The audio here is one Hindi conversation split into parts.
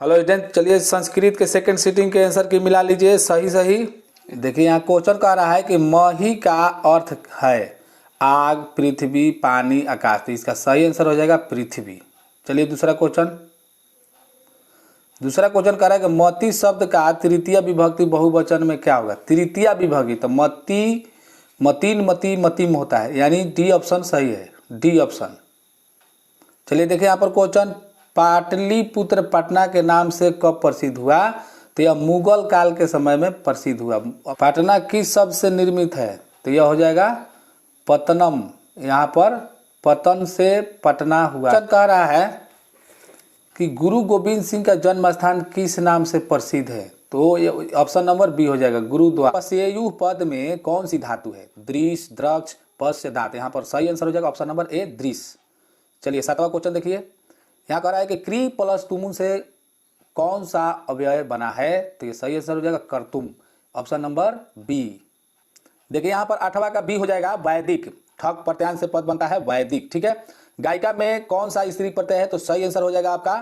हेलो स्टूडेंट, चलिए संस्कृत के सेकंड सीटिंग के आंसर की मिला लीजिए सही सही। देखिए यहाँ क्वेश्चन कह रहा है कि मही का अर्थ है आग, पृथ्वी, पानी, आकाश। तो इसका सही आंसर हो जाएगा पृथ्वी। चलिए दूसरा क्वेश्चन कह रहा है कि मति शब्द का तृतीय विभक्ति बहुवचन में क्या होगा। तृतीय विभक्ति तो मति, मतीन, मति, मतिम होता है, यानी डी ऑप्शन सही है, डी ऑप्शन। चलिए देखिए यहाँ पर क्वेश्चन, पाटलिपुत्र पटना के नाम से कब प्रसिद्ध हुआ। तो यह मुगल काल के समय में प्रसिद्ध हुआ। पटना किस शब्द से निर्मित है। तो यह हो जाएगा पतनम। यहाँ पर पतन से पटना हुआ। कह रहा है कि गुरु गोविंद सिंह का जन्म स्थान किस नाम से प्रसिद्ध है। तो ये ऑप्शन नंबर बी हो जाएगा, गुरुद्वारा। पसेयु पद में कौन सी धातु है। दृश, द्रक्ष, पश्य धातु। यहाँ पर सही आंसर हो जाएगा ऑप्शन नंबर ए, दृश। चलिए सातवां क्वेश्चन देखिए, यहाँ कह रहा है कि क्री प्लस तुमुन से कौन सा अव्यय बना है। तो ये सही आंसर हो जाएगा कर्तुम, ऑप्शन नंबर बी। देखिए यहाँ पर आठवां का बी हो जाएगा वैदिक। ठक प्रत्यांश से पद बनता है वैदिक, ठीक है। गायिका में कौन सा स्त्री प्रत्यय है। तो सही आंसर हो जाएगा आपका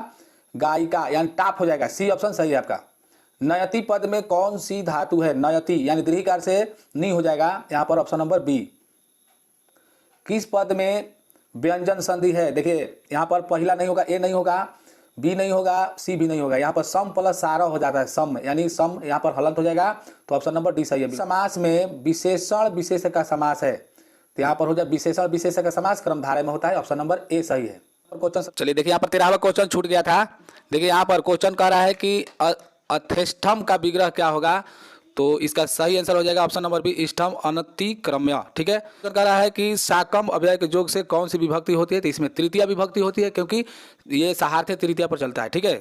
गायिका, यानी टाप हो जाएगा, सी ऑप्शन सही है आपका। नयति पद में कौन सी धातु है। नयति यानी दीर्घिकार से नहीं हो जाएगा, यहाँ पर ऑप्शन नंबर बी। किस पद में व्यंजन संधि है। देखिए यहाँ पर पहला नहीं होगा, ए नहीं होगा, बी नहीं होगा, सी भी नहीं होगा। यहाँ पर सम प्लस सारा हो जाता है, सम यानी सम यहाँ पर हलंत हो जाएगा। तो ऑप्शन नंबर डी सही है। समास में विशेषण विशेष का समास है। तो यहाँ पर हो जाए विशेषण विशेष का समास क्रमधारय में होता है, ऑप्शन नंबर ए सही है। क्वेश्चन चलिए देखिए यहाँ पर 13वां क्वेश्चन छूट गया था। देखिए यहाँ पर क्वेश्चन कह रहा है कि अथेष्टम का विग्रह क्या होगा। तो इसका सही आंसर हो जाएगा ऑप्शन नंबर बी, इष्टम अनतिक्रम्य, ठीक है। तो कह रहा है कि साकम अव्यय के योग से कौन सी विभक्ति होती है। तो इसमें तृतीय विभक्ति होती है, क्योंकि ये सहार्थ तृतीय पर चलता है, ठीक है।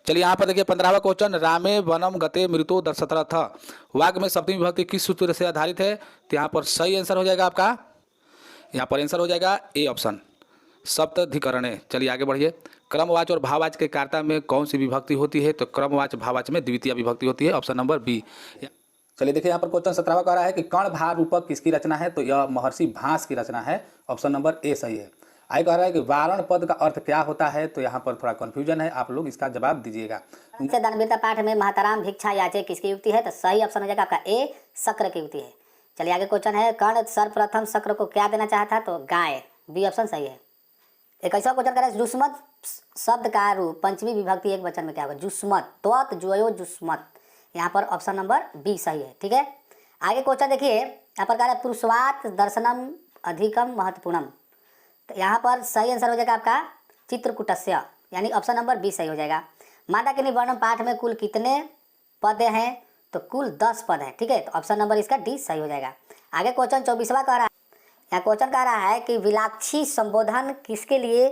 चलिए यहाँ पर देखिए 15वां क्वेश्चन, रामे वनम गते मृतो दर्शतरथ वाक्य में सप्तमी विभक्ति किस सूत्र से आधारित है। तो यहाँ पर सही आंसर हो जाएगा आपका, यहाँ पर आंसर हो जाएगा ए ऑप्शन, सप्तधिकरणे। चलिए आगे बढ़िए। क्रमवाच और भाववाच के कर्ता में कौन सी विभक्ति होती है। तो क्रमवाच भाववाच में द्वितीय विभक्ति होती है, ऑप्शन नंबर बी। चलिए देखिए यहाँ पर क्वेश्चन 17वां कह रहा है कि कर्ण भार रूपक किसकी रचना है। तो यह महर्षि भास की रचना है, ऑप्शन नंबर ए सही है। आगे कह रहा है कि वारण पद का अर्थ क्या होता है। तो यहाँ पर थोड़ा कंफ्यूजन है, आप लोग इसका जवाब दीजिएगा। दानवीरता पाठ में महतराम भिक्षा याचे किसकी युक्ति है। तो सही ऑप्शन हो जाएगा आपका ए, शक्र की युक्ति है। चलिए आगे क्वेश्चन है, कर्ण सर्वप्रथम शक्र को क्या देना चाहा था। तो गाय, बी ऑप्शन सही है। एक ऐसा क्वेश्चन कर रहा है, जुस्मत शब्द का रूप पंचमी विभक्ति एक वचन में क्या होगा। जुस्मत, त्वत जुयो जुस्मत। यहाँ पर ऑप्शन नंबर बी सही है, ठीक है। आगे क्वेश्चन देखिए, यहाँ पर कह रहा है पुरुषवात दर्शनम अधिकम महत्वपूर्णम। तो यहाँ पर सही आंसर हो जाएगा आपका चित्रकूटस्य, यानी ऑप्शन नंबर बी सही हो जाएगा। माता के निवर्णन पाठ में कुल कितने पद हैं। तो कुल 10 पद हैं, ठीक है। तो ऑप्शन नंबर इसका डी सही हो जाएगा। आगे क्वेश्चन 24वां कह रहा है, यहाँ क्वेश्चन कह रहा है कि विलाक्षी संबोधन किसके लिए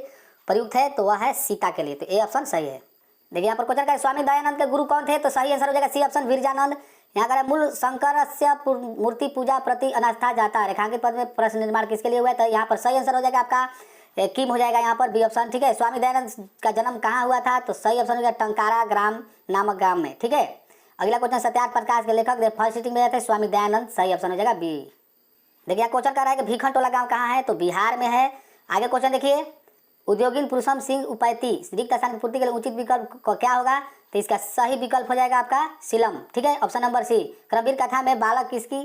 प्रयुक्त है। तो वह है सीता के लिए। तो ए ऑप्शन सही है। देखिए यहाँ पर क्वेश्चन का स्वामी दयानंद के गुरु कौन थे। तो सही आंसर हो जाएगा सी ऑप्शन विरजानंद। यहाँ का मूल शंकर से मूर्ति पूजा प्रति अनास्था जाता। रेखांकित पद में प्रश्न निर्माण किसके लिए हुआ है। तो यहाँ पर सही आंसर हो जाएगा आपका किम हो जाएगा, यहाँ पर बी ऑप्शन, ठीक है। स्वामी दयानंद का जन्म कहाँ हुआ था। तो सही ऑप्शन हो जाएगा टंकारा ग्राम नामक ग्राम में, ठीक है। अगला क्वेश्चन सत्यार्थ प्रकाश के लेखक फर्स्ट सीटिंग में थे स्वामी दयानंद, सही ऑप्शन हो जाएगा बी। देखिए क्वेश्चन कह रहा है कि भीखन टोला गाँव कहाँ है। तो बिहार में है। आगे क्वेश्चन देखिए, उद्योगिन पुरुषम सिंह उपायती रिक्त स्थान की पूर्ति के लिए उचित विकल्प क्या होगा। तो इसका सही विकल्प हो जाएगा आपका सिलम, ठीक है, ऑप्शन नंबर सी। क्रमवीर कथा में बालक किसकी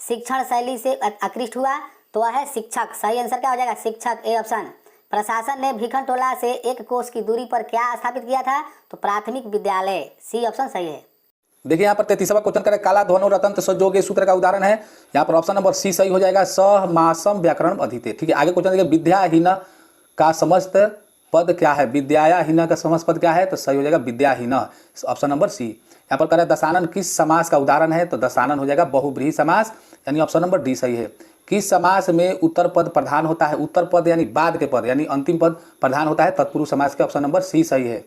शिक्षण शैली से आकृष्ट हुआ। तो वह है शिक्षक, सही आंसर क्या हो जाएगा शिक्षक, ए ऑप्शन। प्रशासन ने भीखन टोला से 1 कोस की दूरी पर क्या स्थापित किया था। तो प्राथमिक विद्यालय, सी ऑप्शन सही है। देखिए यहाँ पर 33वां क्वेश्चन करें, काला ध्वनो रतंत्र सजोगे सूत्र का उदाहरण है। यहाँ पर ऑप्शन नंबर सी सही हो जाएगा, सहमासम व्याकरण अधीते, ठीक है। आगे क्वेश्चन देखिए, विद्याहीन का समस्त पद क्या है। विद्याहीन का समस्त पद क्या है। तो सही हो जाएगा विद्याहीन, ऑप्शन नंबर सी। यहाँ पर कह रहा है दशानन किस समास का उदाहरण है। तो दशानन हो जाएगा बहुव्रीहि समास, यानी ऑप्शन नंबर डी सही है। किस समास में उत्तर पद प्रधान होता है। उत्तर पद यानी बाद के पद, यानी अंतिम पद प्रधान होता है तत्पुरुष समास के, ऑप्शन नंबर सी सही है।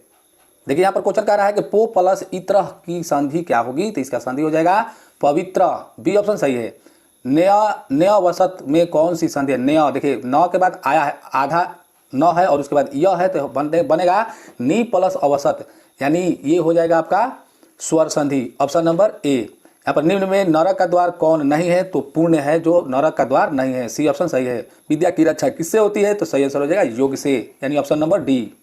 देखिए यहाँ पर क्वेश्चन कह रहा है कि पो प्लस इत्र की संधि क्या होगी। तो इसका संधि हो जाएगा पवित्र, बी ऑप्शन सही है। न्य वसत में कौन सी संधि है। न्य, देखिए न के बाद आया है, आधा न है और उसके बाद यह है, तो बनेगा नी प्लस अवसत, यानी ये हो जाएगा आपका स्वर संधि, ऑप्शन नंबर ए। यहाँ पर निम्न में नरक का द्वार कौन नहीं है। तो पुण्य है जो नरक का द्वार नहीं है, सी ऑप्शन सही है। विद्या की रक्षा किससे होती है। तो सही आंसर हो जाएगा योग से, यानी ऑप्शन नंबर डी।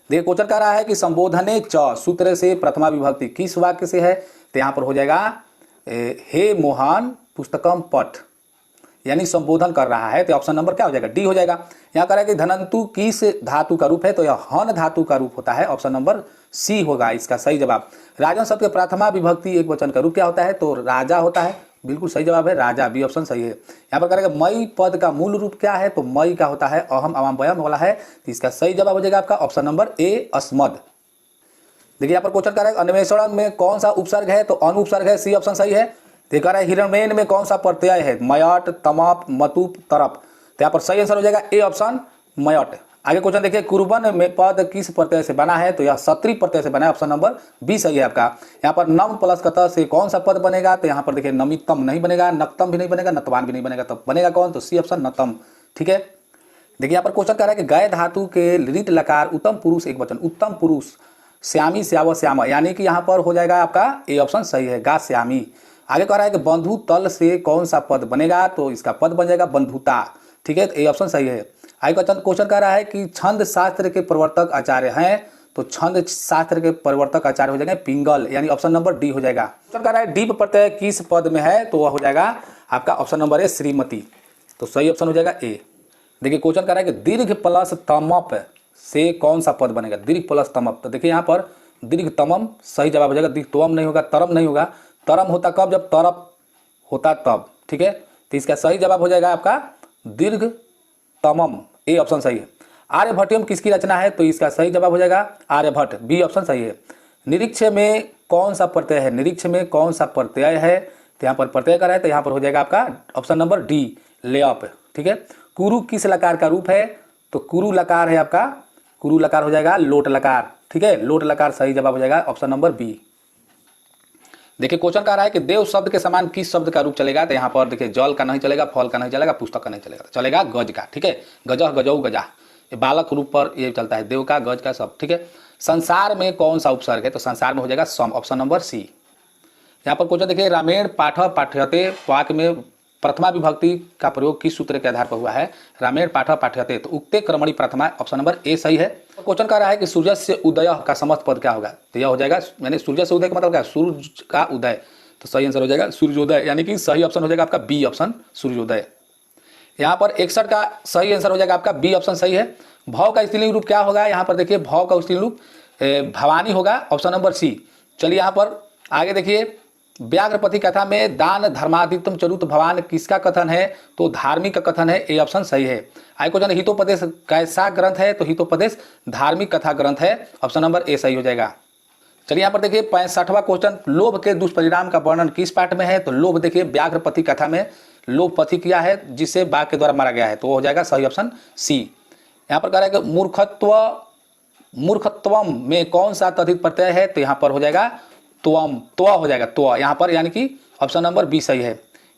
देखिए क्वेश्चन कह रहा है कि संबोधने च सूत्र से प्रथमा विभक्ति किस वाक्य से है, तो यहाँ पर हो जाएगा हे मोहन पुस्तकम पठ, यानी संबोधन कर रहा है, तो ऑप्शन नंबर क्या हो जाएगा, डी हो जाएगा। यहाँ कह रहा है कि धनंतु किस धातु का रूप है, तो यह हन धातु का रूप होता है, ऑप्शन नंबर सी होगा इसका सही जवाब। राजन शब्द के प्रथमा विभक्ति एक वचन का रूप क्या होता है, तो राजा होता है, बिल्कुल सही जवाब है राजा, बी ऑप्शन सही है। यहाँ पर करेगा मई पद का मूल रूप क्या है, तो मई का होता है अहम अवाम वयम वाला है, तो इसका सही जवाब हो जाएगा आपका ऑप्शन नंबर ए अस्मद। देखिए यहाँ पर क्वेश्चन कर रहा है अन्वेषण में कौन सा उपसर्ग है, तो अनुपसर्ग है, सी ऑप्शन सही है। देखा रहा है हिरणमेन में कौन सा प्रत्यय है, मयट तमप मतुप तरप, तो यहाँ पर सही आंसर हो जाएगा ए ऑप्शन मयट। आगे क्वेश्चन देखिए कुर्बन में पद किस प्रत्यय से बना है, तो यह सत्री प्रत्यय से बना है, ऑप्शन नंबर बी सही है आपका। यहाँ पर नम प्लस कत से कौन सा पद बनेगा, तो यहाँ पर देखिए नमितम नहीं बनेगा, नक्तम भी नहीं बनेगा, नतवान भी नहीं बनेगा, तो बनेगा कौन, तो सी ऑप्शन नतम। ठीक है, देखिए यहाँ पर क्वेश्चन कह रहा है कि गय धातु के लिट लकार उत्तम पुरुष एक वचन, उत्तम पुरुष श्यामी श्याव श्यामा, यानी कि यहाँ पर हो जाएगा आपका ए ऑप्शन सही है गा श्यामी। आगे कह रहा है कि बंधु तल से कौन सा पद बनेगा, तो इसका पद बन जाएगा बंधुता। ठीक है, तो ए ऑप्शन सही है। आगे क्वेश्चन कह रहा है कि छंद शास्त्र के प्रवर्तक आचार्य हैं, तो छंद शास्त्र के प्रवर्तक आचार्य हो जाएंगे पिंगल, यानी ऑप्शन नंबर डी हो जाएगा। क्वेश्चन कह रहा है डीप प्रत्यय किस पद में है, तो वह हो जाएगा आपका ऑप्शन नंबर ए श्रीमती, तो सही ऑप्शन हो जाएगा ए। देखिए क्वेश्चन कह रहा है कि दीर्घ प्लस तमप से कौन सा पद बनेगा, दीर्घ प्लस तमप, तो देखिए यहाँ पर दीर्घ तमम सही जवाब हो जाएगा, दीर्घ तोम नहीं होगा, तरम नहीं होगा, तरम होता कब, जब तरप होता तब। ठीक है, तो इसका सही जवाब हो जाएगा आपका दीर्घ तमम, ए ऑप्शन सही है। आर्यभट्टियम किसकी रचना है, तो इसका सही जवाब हो जाएगा आर्यभट्ट, बी ऑप्शन सही है। निरीक्ष में कौन सा प्रत्यय है, निरीक्ष में कौन सा प्रत्यय है, तो यहाँ पर प्रत्यय का है, तो यहाँ पर हो जाएगा आपका ऑप्शन नंबर डी लेअप। ठीक है, कुरु किस लकार का रूप है, तो कुरु लकार है आपका, कुरु लकार हो जाएगा लोट लकार। ठीक है, लोट लकार सही जवाब हो जाएगा ऑप्शन नंबर बी। देखिए क्वेश्चन कह रहा है कि देव शब्द के समान किस शब्द का रूप चलेगा, तो यहाँ पर देखिए जल का नहीं चलेगा, फल का नहीं चलेगा, पुस्तक का नहीं चलेगा, चलेगा गज का। ठीक है, गजह गजऊ गजा, ये बालक रूप पर ये चलता है, देव का गज का सब। ठीक है, संसार में कौन सा उपसर्ग है, तो संसार में हो जाएगा सम, ऑप्शन नंबर सी। यहाँ पर क्वेश्चन देखिए रामायण पाठ पाठ्यते वाक्य में प्रथमा विभक्ति का प्रयोग किस सूत्र के आधार पर हुआ है, रामायण पाठ पाठ्यते, तो उक्ते क्रमणी प्रथमा, ऑप्शन नंबर ए सही है। क्वेश्चन कह रहा है कि सूर्य से उदय का समस्त पद क्या होगा, तो यह हो जाएगा, यानी सूर्य से उदय का मतलब क्या, सूर्य का उदय, तो सही आंसर हो जाएगा सूर्योदय, यानी कि सही ऑप्शन हो जाएगा आपका बी ऑप्शन सूर्योदय। यहाँ पर 61 का सही आंसर हो जाएगा आपका बी ऑप्शन सही है। भाव का स्त्रीलिंग रूप क्या होगा, यहाँ पर देखिए भाव का स्त्रीलिंग रूप भवानी होगा, ऑप्शन नंबर सी। चलिए यहाँ पर आगे देखिए व्याघ्रपति कथा में दान धर्मादित्यम चरुत भवान किसका कथन है, तो धार्मिक का कथन है, ए ऑप्शन सही है। आगे क्वेश्चन हितोपदेश कैसा ग्रंथ है, तो हितोपदेश धार्मिक कथा ग्रंथ है, ऑप्शन नंबर ए सही हो जाएगा। चलिए यहाँ पर देखिए 65वां क्वेश्चन लोभ के दुष्परिणाम का वर्णन किस पाठ में है, तो लोभ देखिए व्याघ्रपति कथा में लोभ पति किया है जिसे बाघ के द्वारा मारा गया है, तो वो हो जाएगा सही ऑप्शन सी। यहाँ पर कह रहा है कि मूर्खत्वम में कौन सा तद्धित प्रत्यय है, तो यहाँ पर हो जाएगा त्वम, त्व हो जाएगा त्व यहाँ पर, यानी कि ऑप्शन नंबर बी सही है।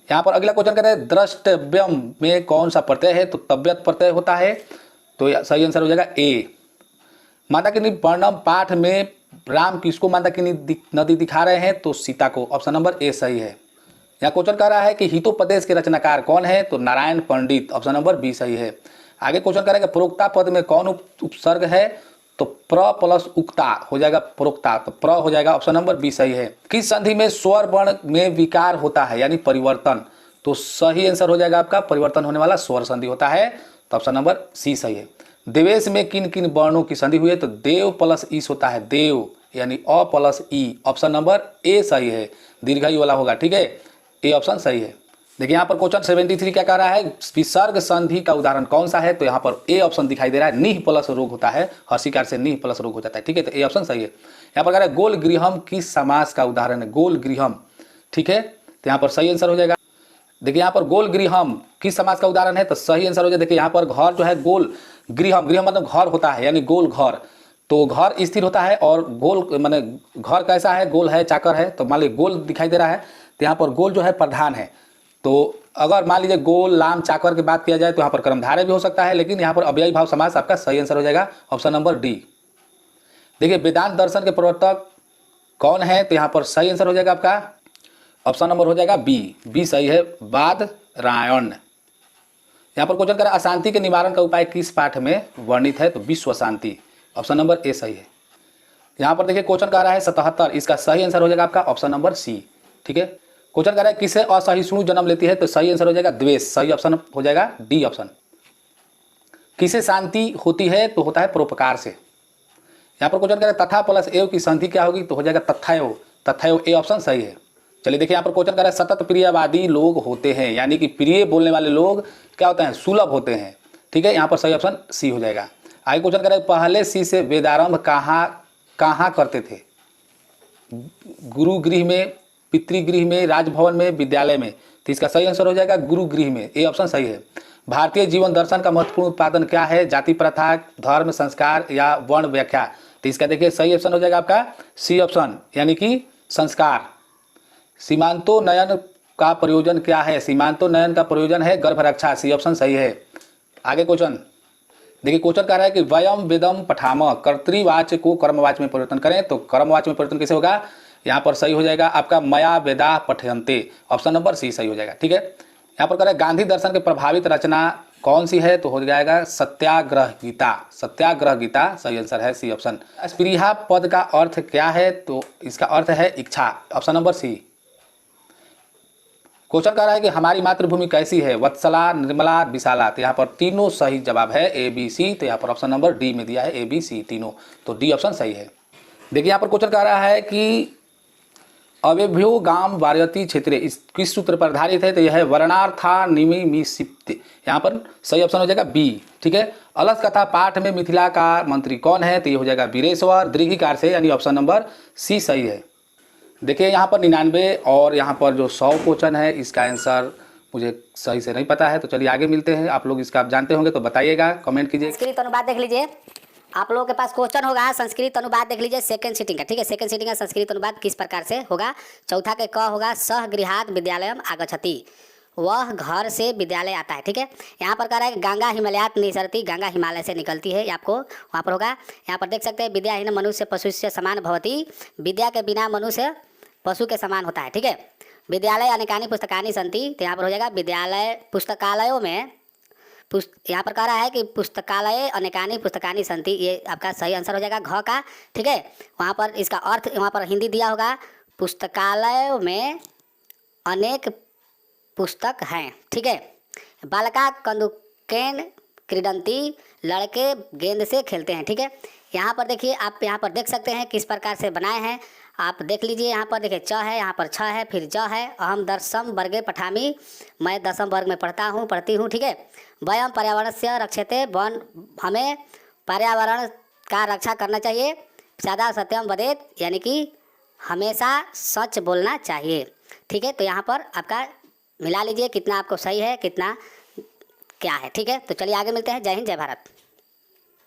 यहाँ पर अगला क्वेश्चन कहते हैं द्रष्टव्यम में कौन सा प्रत्यय है, तो तव्यत प्रत्यय होता है, तो सही आंसर हो जाएगा ए। मंदाकिनी वर्णम पाठ में राम किसको मंदाकिनी नदी दिखा रहे हैं, तो सीता को, ऑप्शन नंबर ए सही है। यहाँ क्वेश्चन कह रहा है कि हितोपदेश के रचनाकार कौन है, तो नारायण पंडित, ऑप्शन नंबर बी सही है। आगे क्वेश्चन कह रहा है कि प्रोक्ता पद में कौन उपसर्ग है, तो प्र प्लस उक्ता हो जाएगा प्रोक्ता, तो प्र हो जाएगा, ऑप्शन नंबर बी सही है। किस संधि में स्वर वर्ण में विकार होता है, यानी परिवर्तन, तो सही आंसर हो जाएगा आपका परिवर्तन होने वाला स्वर संधि होता है, तो ऑप्शन नंबर सी सही है। देवेश में किन किन वर्णों की संधि हुई है, तो देव प्लस ईस होता है, देव यानी अ प्लस ई, ऑप्शन नंबर ए सही है, दीर्घायु वाला होगा। ठीक है, ए ऑप्शन सही है। देखिए यहाँ पर क्वेश्चन 73 क्या कह रहा है, विसर्ग संधि का उदाहरण कौन सा है, तो यहाँ पर ए ऑप्शन दिखाई दे रहा है, निह प्लस रोग होता है, हर्षिकार से निह प्लस रोग हो जाता है। ठीक है, तो ए ऑप्शन सही है। यहाँ पर कह रहा है गोल गृहम किस समास का उदाहरण है, गोल गृहम। ठीक है, तो यहाँ पर सही आंसर हो जाएगा। देखिए यहाँ पर गोल गृहम किस समास का उदाहरण है, तो सही आंसर हो जाए। देखिए यहाँ पर घर जो है गोल, गृहम, गृह मतलब घर होता है, यानी गोल घर, तो घर स्थिर होता है, और गोल माने घर कैसा है, गोल है, चाकर है, तो मान लीजिए गोल दिखाई दे रहा है, तो यहाँ पर गोल जो है प्रधान है, तो अगर मान लीजिए गोल लाम चाकर की बात किया जाए तो यहाँ पर कर्मधारय भी हो सकता है, लेकिन यहाँ पर अव्ययी भाव समास आपका सही आंसर हो जाएगा, ऑप्शन नंबर डी। देखिए वेदांत दर्शन के प्रवर्तक कौन है, तो यहाँ पर सही आंसर हो जाएगा आपका ऑप्शन नंबर हो जाएगा बी, बी सही है, बादरायण। यहाँ पर क्वेश्चन करें अशांति के निवारण का उपाय किस पाठ में वर्णित है, तो विश्व शांति, ऑप्शन नंबर ए सही है। यहाँ पर देखिए क्वेश्चन कह रहा है 77, इसका सही आंसर हो जाएगा आपका ऑप्शन नंबर सी। ठीक है, क्वेश्चन कह रहा है किसे असहिष्णु जन्म लेती है, तो सही आंसर हो जाएगा द्वेष, सही ऑप्शन हो जाएगा डी ऑप्शन। किसे शांति होती है, तो होता है परोपकार से। यहाँ पर क्वेश्चन कह रहा है तथा प्लस एव की संधि क्या होगी, तो हो जाएगा तथैव, तथैव ए ऑप्शन सही है। चलिए देखिए यहाँ पर क्वेश्चन कर रहा है सतत प्रियवादी लोग होते हैं, यानी कि प्रिय बोलने वाले लोग क्या होते हैं, सुलभ होते हैं। ठीक है, यहाँ पर सही ऑप्शन सी हो जाएगा। आगे क्वेश्चन कर रहा है पहले सी से वेदारंभ कहाँ करते थे, गुरुगृह में, पितृगृह में, राजभवन में, विद्यालय में, तो इसका सही आंसर हो जाएगा गुरुगृह में, ए ऑप्शन सही है। भारतीय जीवन दर्शन का महत्वपूर्ण उत्पादन क्या है, जाति प्रथा, धर्म, संस्कार या वर्ण व्याख्या, तो इसका देखिए सही ऑप्शन हो जाएगा आपका सी ऑप्शन, यानी कि संस्कार। सीमांतोन्नयन का प्रयोजन क्या है, सीमांतोन्नयन का प्रयोजन है गर्भ रक्षा, सी ऑप्शन सही है। आगे क्वेश्चन देखिए, क्वेश्चन कह रहा है कि वयम वेदम पठाम, कर्तृवाच्य को कर्मवाच्य में परिवर्तन करें, तो कर्मवाच्य में परिवर्तन कैसे होगा, यहाँ पर सही हो जाएगा आपका मया वेदा पठयन्ते, ऑप्शन नंबर सी सही हो जाएगा। ठीक है, यहाँ पर कह रहा है गांधी दर्शन के प्रभावित रचना कौन सी है, तो हो जाएगा सत्याग्रह गीता, सत्याग्रह गीता सही आंसर है, सी ऑप्शन। स्पृहा पद का अर्थ क्या है, तो इसका अर्थ है इच्छा, ऑप्शन नंबर सी। क्वेश्चन कह रहा है कि हमारी मातृभूमि कैसी है, वत्सला, निर्मला, विशाला, तो यहाँ पर तीनों सही जवाब है ए बी सी, तो यहाँ पर ऑप्शन नंबर डी में दिया है ए बी सी तीनों, तो डी ऑप्शन सही है। देखिए यहाँ पर क्वेश्चन कह रहा है कि अवेभ्यो गाम वार्यति क्षेत्रे, इस किस सूत्र पर आधारित है, तो यह है वर्णार्था निमिषिप्त, यहाँ पर सही ऑप्शन हो जाएगा बी। ठीक है, अलस कथा पाठ में मिथिला का मंत्री कौन है, तो ये हो जाएगा वीरेश्वर, दीर्घिकार से, यानी ऑप्शन नंबर सी सही है। देखिए यहाँ पर 99 और यहाँ पर जो 100 क्वेश्चन है, इसका आंसर मुझे सही से नहीं पता है, तो चलिए आगे मिलते हैं। आप लोग इसका आप जानते होंगे तो बताइएगा, कमेंट कीजिए। संस्कृत अनुवाद देख लीजिए, आप लोगों के पास क्वेश्चन होगा संस्कृत अनुवाद देख लीजिए सेकंड सीटिंग का। ठीक है, सेकंड सीटिंग का संस्कृत अनुवाद किस प्रकार से होगा। चौथा के क होगा सह गृहात विद्यालयम आगच्छति, वह घर से विद्यालय आता है। ठीक है, यहाँ पर कह रहा है गंगा हिमालयात निसरती, गंगा हिमालय से निकलती है, ये आपको वहाँ पर होगा। यहाँ पर देख सकते हैं विद्याहीन मनुष्य पशु से समान भवती, विद्या के बिना मनुष्य पशु के समान होता है। ठीक है, विद्यालय अनेकानी पुस्तकानी संति, तो यहाँ पर हो जाएगा विद्यालय पुस्तकालयों में, यहाँ पर कह रहा है कि पुस्तकालय अनेकानी पुस्तकानी संति, ये आपका सही आंसर हो जाएगा घ का। ठीक है, वहाँ पर इसका अर्थ वहाँ पर हिंदी दिया होगा, पुस्तकालयों में अनेक पुस्तक हैं। ठीक है, बालका कंदुकेन क्रीडंती, लड़के गेंद से खेलते हैं। ठीक है, यहाँ पर देखिए, आप यहाँ पर देख सकते हैं किस प्रकार से बनाए हैं, आप देख लीजिए। यहाँ पर देखिए च है, यहाँ पर छ है, फिर ज है। अहम दशम वर्गे पठामी, मैं 10वीं वर्ग में पढ़ती हूँ। ठीक है, वयम पर्यावरण से रक्षते, वन हमें पर्यावरण का रक्षा करना चाहिए। सदा सत्यम वदेत, यानी कि हमेशा सच बोलना चाहिए। ठीक है, तो यहाँ पर आपका मिला लीजिए कितना आपको सही है कितना क्या है। ठीक है, तो चलिए आगे मिलते हैं। जय हिंद, जय भारत।